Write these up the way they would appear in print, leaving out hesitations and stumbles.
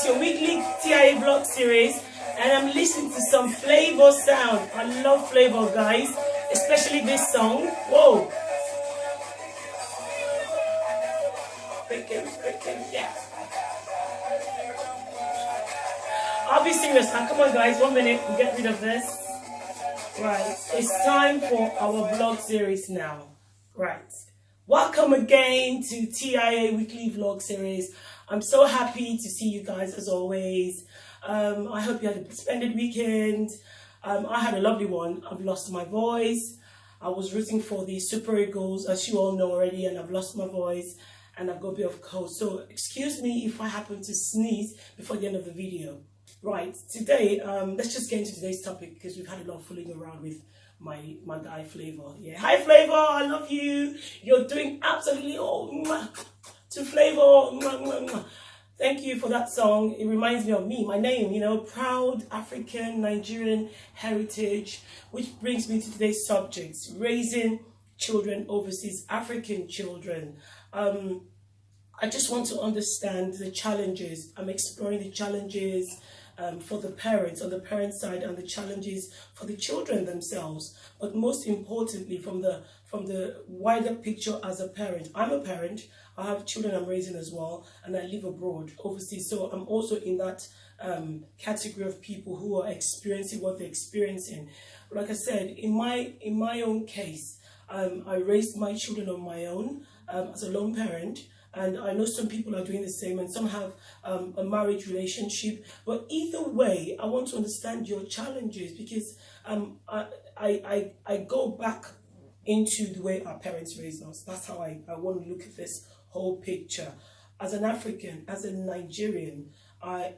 It's your weekly TIA vlog series, and I'm listening to some flavor sound. I love flavor, guys, especially this song. Whoa! Yeah. I'll be serious now. Come on, guys. 1 minute. We'll get rid of this. Right. It's time for our vlog series now. Right. Welcome again to TIA weekly vlog series. I'm so happy to see you guys as always. I hope you had a splendid weekend. I had a lovely one. I've lost my voice. I was rooting for the Super Eagles, as you all know already, and I've lost my voice and I've got a bit of cold. So excuse me if I happen to sneeze before the end of the video. Right, today, let's just get into today's topic because we've had a lot of fooling around with my guy Flavor. Yeah, hi Flavor, I love you. You're doing absolutely to Flavor. Thank you for that song. It reminds me of me, my name, you know, proud African Nigerian heritage, which brings me to today's subject, raising children overseas, African children. I just want to understand the challenges. I'm exploring the challenges for the parents on the parent side and the challenges for the children themselves. But most importantly, from the wider picture as a parent. I'm a parent. I have children I'm raising as well, and I live abroad, overseas. So I'm also in that category of people who are experiencing what they're experiencing. Like I said, in my own case, I raised my children on my own as a lone parent. And I know some people are doing the same, and some have a marriage relationship. But either way, I want to understand your challenges, because I go back into the way our parents raised us. That's how I want to look at this whole picture. As an African, as a Nigerian, I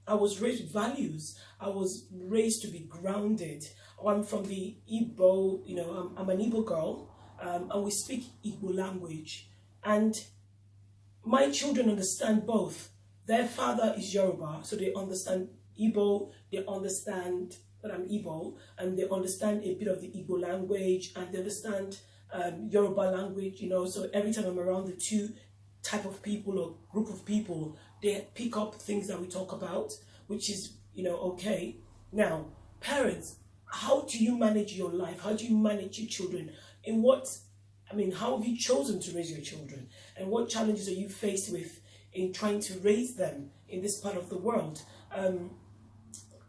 was raised with values. I was raised to be grounded. I'm from the Igbo, you know, I'm an Igbo girl, and we speak Igbo language. And my children understand both. Their father is Yoruba, so they understand Igbo, they understand that I'm Igbo, and they understand a bit of the Igbo language, and they understand Yoruba language, you know. So every time I'm around the two type of people or group of people, they pick up things that we talk about, which is, you know, okay. Now, parents, how do you manage your life? How do you manage your children? How have you chosen to raise your children? And what challenges are you faced with in trying to raise them in this part of the world?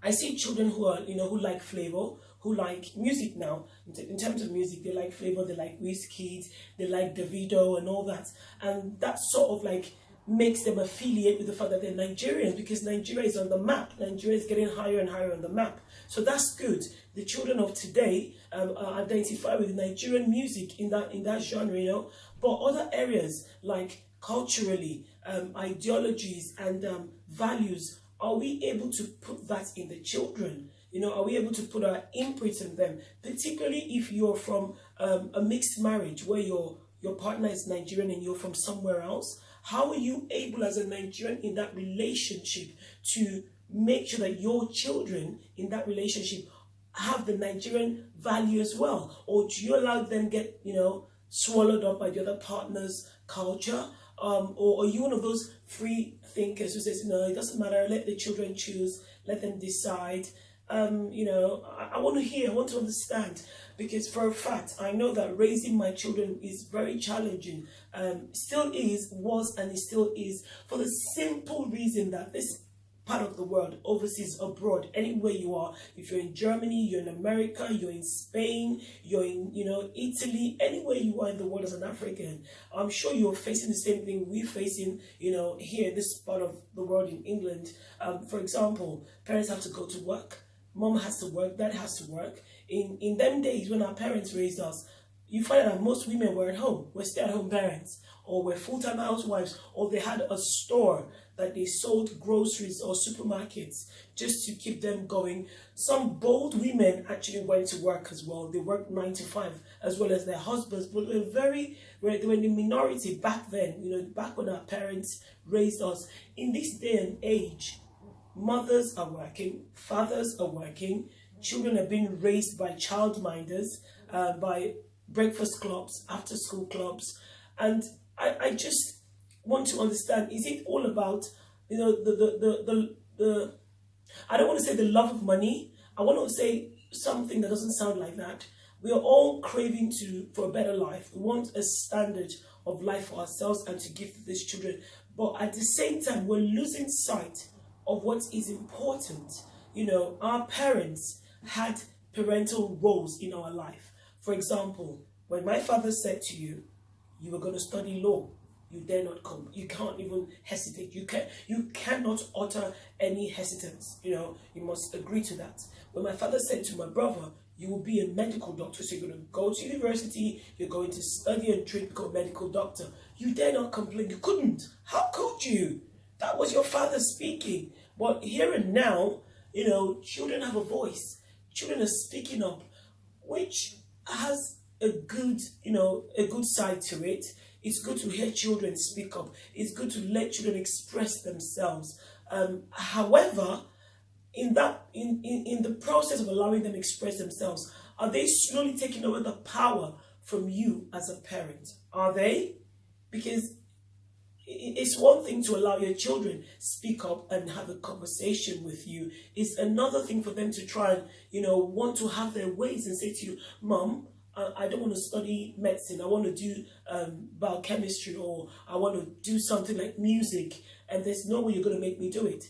I see children who are, who like flavor, who like music now. In terms of music, they like flavor, they like Wizkid, they like Davido and all that. And that sort of like makes them affiliate with the fact that they're Nigerians, because Nigeria is on the map. Nigeria is getting higher and higher on the map. So that's good. The children of today identify with Nigerian music in that genre, you know. But other areas like culturally, ideologies and values, are we able to put that in the children? You know, are we able to put our imprint in them? Particularly if you're from a mixed marriage where your partner is Nigerian and you're from somewhere else. How are you able as a Nigerian in that relationship to make sure that your children in that relationship have the Nigerian value as well? Or do you allow them get, swallowed up by the other partner's culture? Or are you one of those free thinkers who says, no, it doesn't matter, let the children choose, let them decide? I want to hear, I want to understand, because for a fact, I know that raising my children is very challenging, still is, was, and it still is, for the simple reason that this part of the world, overseas, abroad, anywhere you are, if you're in Germany, you're in America, you're in Spain, you're in, Italy, anywhere you are in the world as an African, I'm sure you're facing the same thing we're facing, here in this part of the world in England. For example, parents have to go to work. Mom has to work, dad has to work. In them days when our parents raised us, you find that most women were at home, were stay-at-home parents, or were full-time housewives, or they had a store that they sold groceries or supermarkets just to keep them going. Some bold women actually went to work as well. They worked 9 to 5 as well as their husbands, but they were in the minority back then, back when our parents raised us. In this day and age, mothers are working, fathers are working, children are being raised by childminders, by breakfast clubs, after school clubs. And I just want to understand, is it all about you know, the I don't want to say the love of money. I want to say something that doesn't sound like that. We are all craving for a better life. We want a standard of life for ourselves and to give to these children. But at the same time, we're losing sight of what is important. You know, our parents had parental roles in our life. For example, when my father said to you, you were going to study law, you dare not come. You can't even hesitate. You cannot utter any hesitance. You know, you must agree to that. When my father said to my brother, you will be a medical doctor, so you're going to go to university, you're going to study and train to become a medical doctor. You dare not complain. You couldn't. How could you? That was your father speaking. But here and now, you know, children have a voice. Children are speaking up, which has a good, you know, a good side to it. It's good to hear children speak up. It's good to let children express themselves. However, in the process of allowing them to express themselves, are they slowly taking over the power from you as a parent? Are they? Because it's one thing to allow your children speak up and have a conversation with you. It's another thing for them to try and, you know, want to have their ways and say to you, Mom, I don't want to study medicine. I want to do biochemistry, or I want to do something like music, and there's no way you're going to make me do it.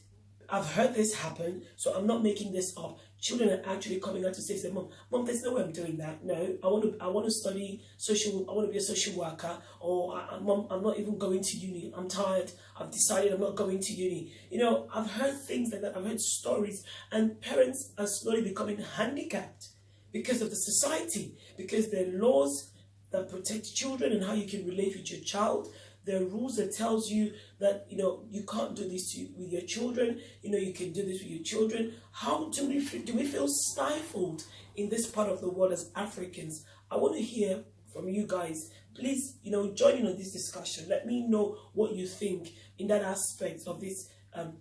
I've heard this happen, so I'm not making this up. Children are actually coming out to say to their Mom, there's no way I'm doing that. No, I want to study I want to be a social worker, or Mom, I'm not even going to uni. I'm tired. I've decided I'm not going to uni. You know, I've heard things like that. I've heard stories, and parents are slowly becoming handicapped because of the society, because there are laws that protect children and how you can relate with your child. There are rules that tells you that, you know, you can't do this with your children. You know, you can do this with your children. How do we feel stifled in this part of the world as Africans? I want to hear from you guys. Please, you know, join in on this discussion. Let me know what you think in that aspect of this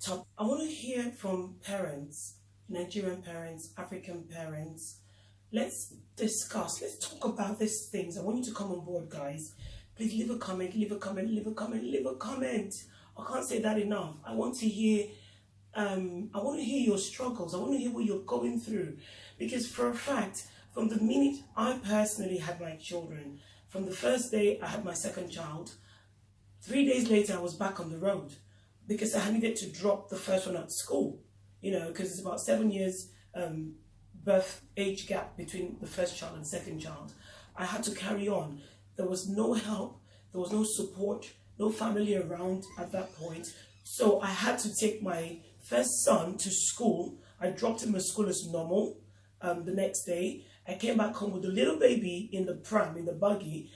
topic. I want to hear from parents, Nigerian parents, African parents. Let's discuss. Let's talk about these things. I want you to come on board, guys. Please leave a comment, leave a comment, leave a comment, leave a comment. I can't say that enough. I want to hear your struggles. I want to hear what you're going through. Because for a fact, from the minute I personally had my children, from the first day I had my second child, 3 days later I was back on the road because I needed to drop the first one at school. You know, because it's about 7 years birth age gap between the first child and second child. I had to carry on. There was no help, there was no support, no family around at that point. So I had to take my first son to school. I dropped him at school as normal. The next day, I came back home with the little baby in the pram, in the buggy.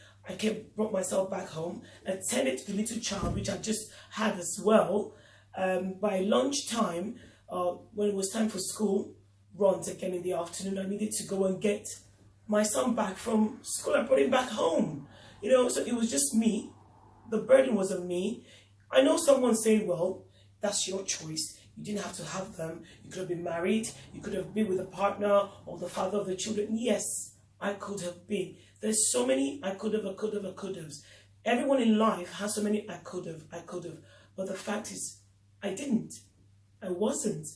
Brought myself back home, attended to the little child, which I just had as well. By lunchtime, when it was time for school runs again in the afternoon, I needed to go and get my son back from school. I brought him back home. You know, so it was just me. The burden was on me. I know someone saying, well, that's your choice. You didn't have to have them. You could have been married. You could have been with a partner or the father of the children. Yes, I could have been. There's so many I could have. Everyone in life has so many I could have. But the fact is, I didn't. I wasn't.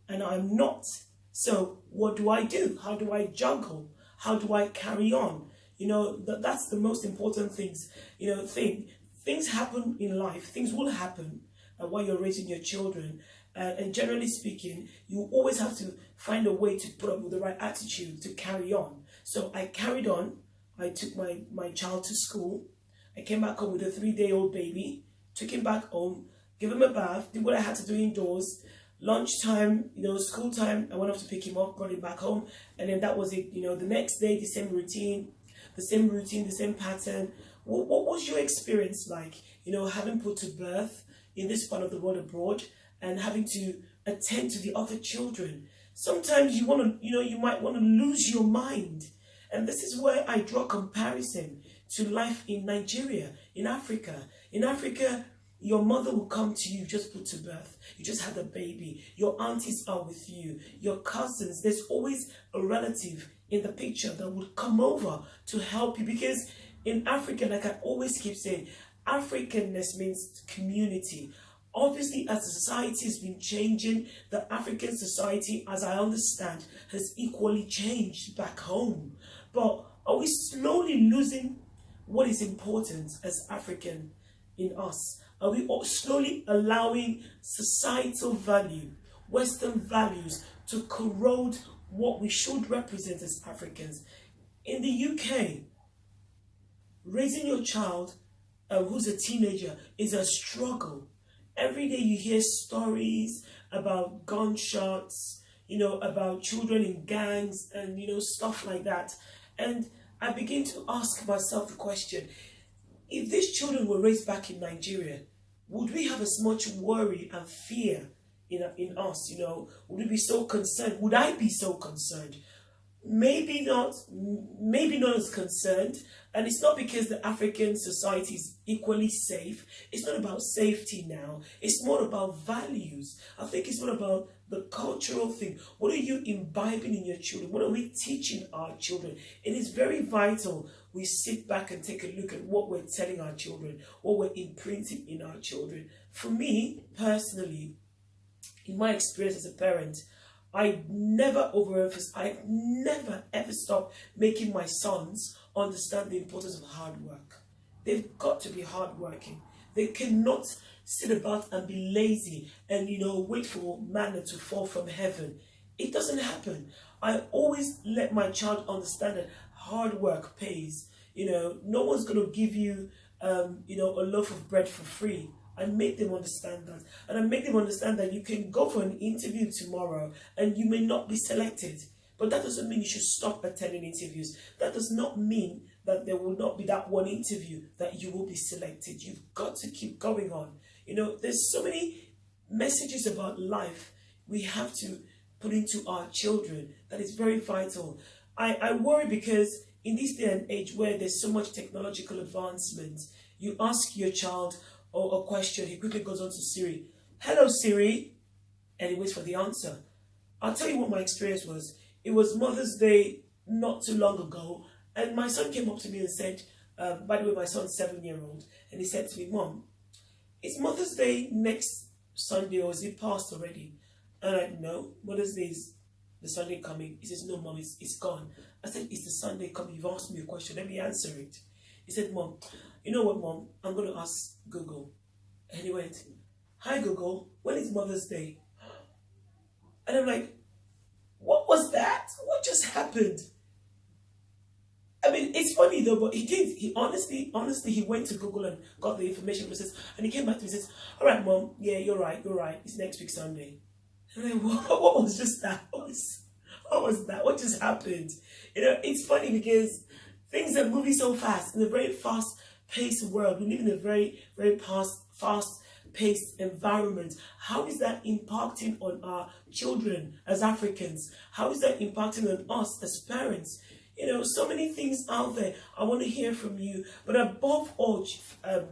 And I'm not. So what do I do? How do I juggle? How do I carry on? You know, that's the most important things. You know, things happen in life. Things will happen while you're raising your children. And generally speaking, you always have to find a way to put up with the right attitude to carry on. So I carried on. I took my child to school. I came back home with a 3-day-old baby. Took him back home. Give him a bath. Did what I had to do indoors. Lunchtime, you know, school time, I went off to pick him up, brought him back home, and then that was it. You know, the next day, the same routine, the same pattern. What was your experience like, you know, having put to birth in this part of the world abroad and having to attend to the other children? Sometimes you might want to lose your mind. And this is where I draw comparison to life in Nigeria, in Africa. In Africa, your mother will come to you just put to birth. You just had a baby. Your aunties are with you. Your cousins. There's always a relative in the picture that will come over to help you. Because in Africa, like I always keep saying, Africanness means community. Obviously, as the society has been changing, the African society, as I understand, has equally changed back home. But are we slowly losing what is important as African in us? Are we slowly allowing societal value, Western values, to corrode what we should represent as Africans? In the UK, raising your child who's a teenager is a struggle. Every day you hear stories about gunshots, about children in gangs and, stuff like that. And I begin to ask myself the question, if these children were raised back in Nigeria, would we have as much worry and fear in us? Would we be so concerned? Would I be so concerned? Maybe not as concerned. And it's not because the African society is equally safe. It's not about safety now. It's more about values. I think it's more about the cultural thing. What are you imbibing in your children? What are we teaching our children? It is very vital we sit back and take a look at what we're telling our children, what we're imprinting in our children. For me, personally, in my experience as a parent, I never ever stop making my sons understand the importance of hard work. They've got to be hardworking. They cannot sit about and be lazy and, wait for manna to fall from heaven. It doesn't happen. I always let my child understand that hard work pays. No one's going to give you, a loaf of bread for free. I make them understand that. And I make them understand that you can go for an interview tomorrow and you may not be selected. But that doesn't mean you should stop attending interviews. That does not mean that there will not be that one interview that you will be selected. You've got to keep going on. There's so many messages about life we have to put into our children that is very vital. I worry because in this day and age where there's so much technological advancement, you ask your child or a question, he quickly goes on to Siri. Hello, Siri. And he waits for the answer. I'll tell you what my experience was. It was Mother's Day not too long ago. And my son came up to me and said, by the way, my son's 7-year-old. And he said to me, Mom, is Mother's Day next Sunday or is it past already? And I no, Mother's Day is the Sunday coming. He says, no, Mom, it's gone. I said, it's the Sunday coming. You've asked me a question. Let me answer it. He said, Mom, you know what, Mom? I'm going to ask Google. And he went, hi, Google, when is Mother's Day? And I'm like, what was that? What just happened? I mean, it's funny though, but he did. He honestly, he went to Google and got the information process. And he came back to me and says, all right, Mom, yeah, you're right. It's next week Sunday. And I'm like, what was just that? What was that? What just happened? It's funny because things are moving so fast in a very fast-paced world. We live in a very, very fast-paced environment. How is that impacting on our children as Africans? How is that impacting on us as parents? So many things out there. I want to hear from you. But above all,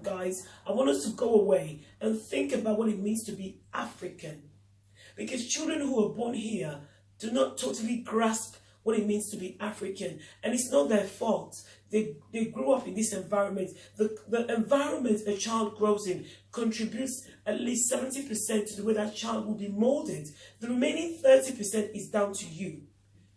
guys, I want us to go away and think about what it means to be African. Because children who are born here do not totally grasp what it means to be African. And it's not their fault. They grew up in this environment. The environment a child grows in contributes at least 70% to the way that child will be molded. The remaining 30% is down to you.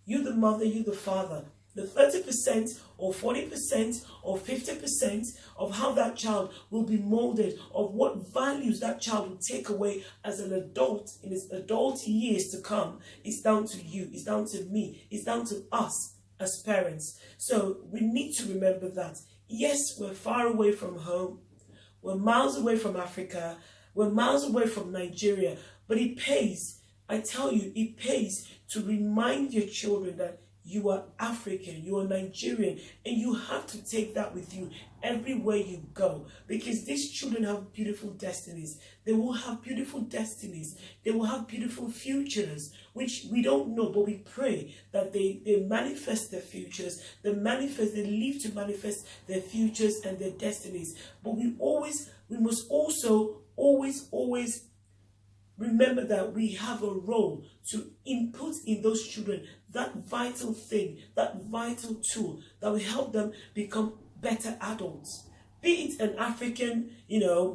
You the mother, you the father. The 30% or 40% or 50% of how that child will be molded, of what values that child will take away as an adult in his adult years to come, is down to you, is down to me, is down to us as parents. So we need to remember that. Yes, we're far away from home. We're miles away from Africa. We're miles away from Nigeria. But it pays. I tell you, it pays to remind your children that you are African, you are Nigerian, and you have to take that with you everywhere you go, because these children have beautiful destinies. They will have beautiful destinies. They will have beautiful futures, which we don't know, but we pray that they manifest their futures. They live to manifest their futures and their destinies. But we must also always remember that we have a role to input in those children that vital thing, that vital tool that will help them become better adults. Be it an African,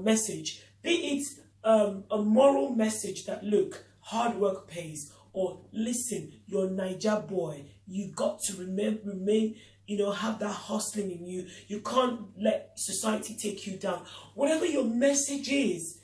message, be it a moral message that, look, hard work pays, or listen, you're a Niger boy, you got to remain, have that hustling in you. You can't let society take you down. Whatever your message is,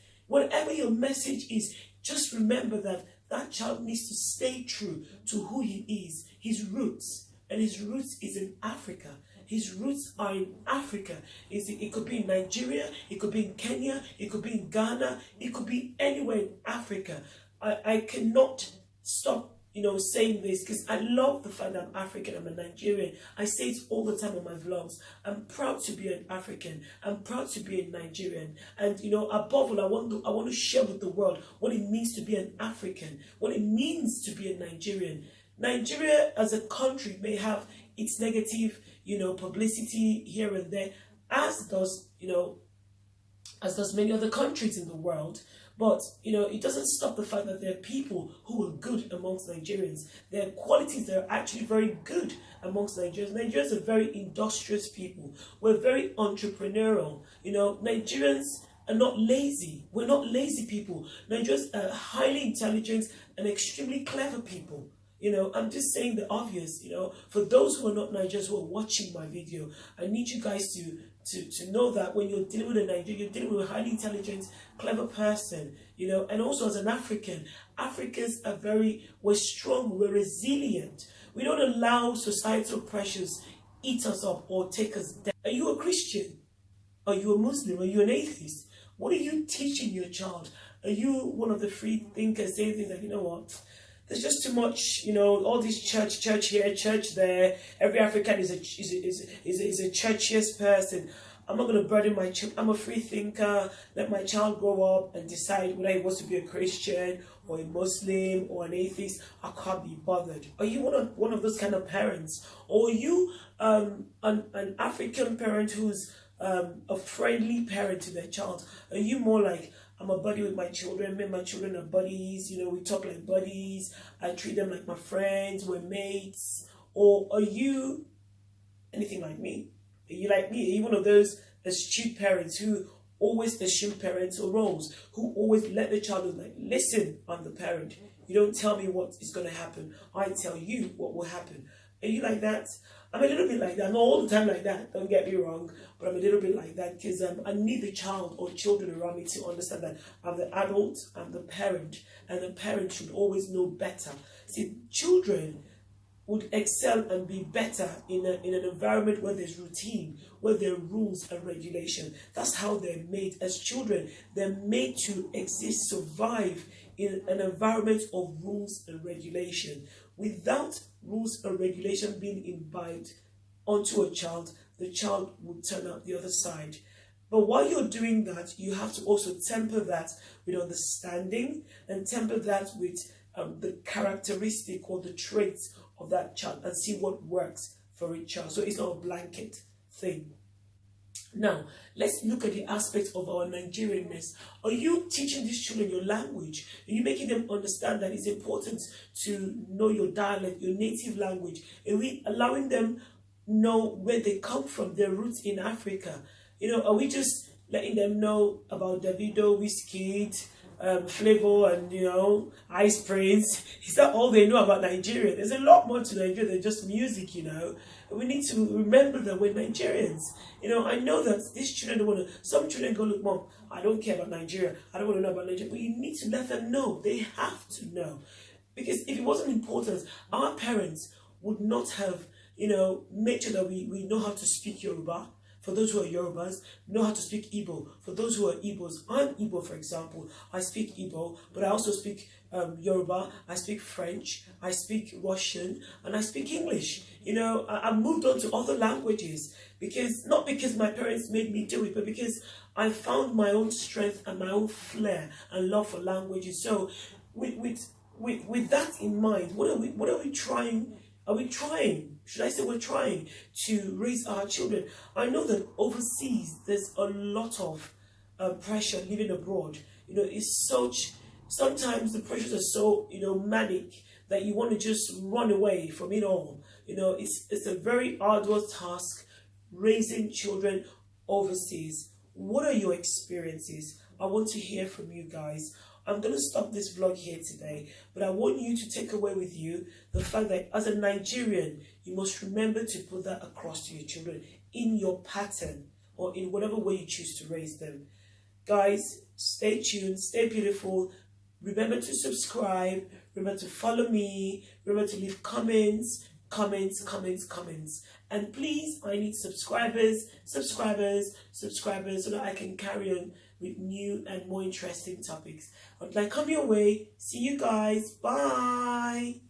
just remember that that child needs to stay true to who he is, his roots. And his roots is in Africa. His roots are in Africa. It could be in Nigeria, it could be in Kenya, it could be in Ghana, it could be anywhere in Africa. I cannot stop saying this, because I love the fact that I'm African, I'm a Nigerian. I say it all the time on my vlogs. I'm proud to be an African. I'm proud to be a Nigerian. And above all, I want to share with the world what it means to be an African, what it means to be a Nigerian. Nigeria as a country may have its negative, publicity here and there, as does many other countries in the world. But, it doesn't stop the fact that there are people who are good amongst Nigerians. There are qualities that are actually very good amongst Nigerians. Nigerians are very industrious people. We're very entrepreneurial. Nigerians are not lazy. We're not lazy people. Nigerians are highly intelligent and extremely clever people. I'm just saying the obvious, for those who are not Nigerians who are watching my video, I need you guys to know that when you're dealing with a Nigerian, you're dealing with a highly intelligent, clever person, and also as an African, Africans are we're strong, we're resilient. We don't allow societal pressures eat us up or take us down. Are you a Christian? Are you a Muslim? Are you an atheist? What are you teaching your child? Are you one of the free thinkers saying things like, what? There's just too much, all this church here, church there. Every African is a churchiest person. I'm not going to burden my child. I'm a free thinker. Let my child grow up and decide whether he wants to be a Christian or a Muslim or an atheist. I can't be bothered. Are you one of those kind of parents? Or are you an African parent who's a friendly parent to their child? Are you more like, I'm a buddy with my children, me and my children are buddies, we talk like buddies, I treat them like my friends, we're mates? Or are you anything like me? Are you like me? Are you one of those astute parents who always assume parental roles, who always let the child know, like, listen, I'm the parent. You don't tell me what is going to happen. I tell you what will happen. Are you like that? I'm a little bit like that. Not all the time like that, don't get me wrong, but I'm a little bit like that because I need the child or children around me to understand that I'm the adult, I'm the parent, and the parent should always know better. See, children would excel and be better in an environment where there's routine, where there are rules and regulation. That's how they're made as children. They're made to exist, survive in an environment of rules and regulation. Without rules and regulation being imbibed onto a child, the child will turn out the other side. But while you're doing that, you have to also temper that with understanding and temper that with the characteristic or the traits of that child and see what works for each child. So it's not a blanket thing. Now, let's look at the aspect of our Nigerianness. Are you teaching these children your language? Are you making them understand that it's important to know your dialect, your native language? Are we allowing them know where they come from, their roots in Africa? Are we just letting them know about Davido, Wizkid, Flavor, and Ice Prince? Is that all they know about Nigeria? There's a lot more to Nigeria than just music. We need to remember that we're Nigerians. I know that these children don't want to. Some children go, look, Mom, I don't care about Nigeria. I don't want to know about Nigeria. But you need to let them know. They have to know, because if it wasn't important, our parents would not have made sure that we know how to speak Yoruba. For those who are Yorubas, know how to speak Igbo. For those who are Igbos, I'm Igbo, for example. I speak Igbo, but I also speak Yoruba. I speak French. I speak Russian, and I speak English. I moved on to other languages not because my parents made me do it, but because I found my own strength and my own flair and love for languages. So, with that in mind, what are we trying? Are we trying? Should I say we're trying to raise our children? I know that overseas there's a lot of pressure living abroad. Sometimes the pressures are so manic that you want to just run away from it all. It's a very arduous task raising children overseas. What are your experiences? I want to hear from you guys. I'm going to stop this vlog here today, but I want you to take away with you the fact that as a Nigerian, you must remember to put that across to your children in your pattern or in whatever way you choose to raise them. Guys, stay tuned, stay beautiful. Remember to subscribe, remember to follow me, remember to leave comments. And please, I need subscribers, so that I can carry on with new and more interesting topics. Until I come your way, see you guys. Bye.